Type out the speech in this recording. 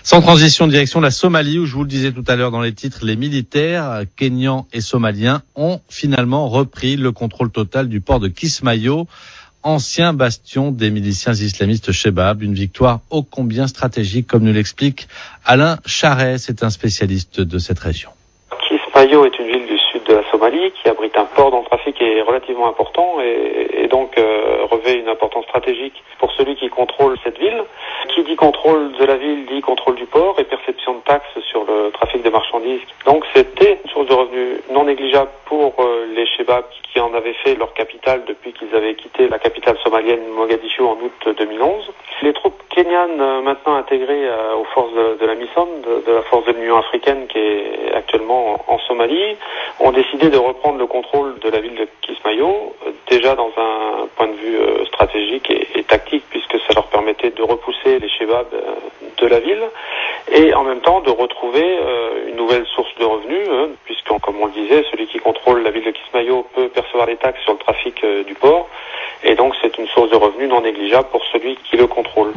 Sans transition, direction la Somalie, où je vous le disais tout à l'heure dans les titres, les militaires kenyans et somaliens ont finalement repris le contrôle total du port de Kismayo, ancien bastion des miliciens islamistes Shebab. Une victoire ô combien stratégique, comme nous l'explique Alain Charret, c'est un spécialiste de cette région. Kismayo est une ville du sud de la Somalie qui abrite un port dont le trafic est relativement important et donc revêt une importance stratégique pour celui qui contrôle cette ville. Qui dit contrôle de la ville dit contrôle du port et perception de taxes sur le trafic de marchandises. Donc c'était une source de revenus non négligeable pour les Shebab qui en avaient fait leur capitale depuis qu'ils avaient quitté la capitale somalienne Mogadiscio en août 2011. Les troupes kenyanes maintenant intégrées aux forces de la MISOM, de la force de l'Union africaine qui est actuellement en Somalie, ont décidé de reprendre le contrôle de la ville de Kismayo, déjà dans un point de vue stratégique et tactique, puisque ça leur permettait de repousser les Shebab de la ville et en même temps de retrouver une nouvelle source de revenus, puisque comme on le disait, celui qui contrôle la ville de Kismayo peut percevoir des taxes sur le trafic du port et donc c'est une source de revenus non négligeable pour celui qui le contrôle.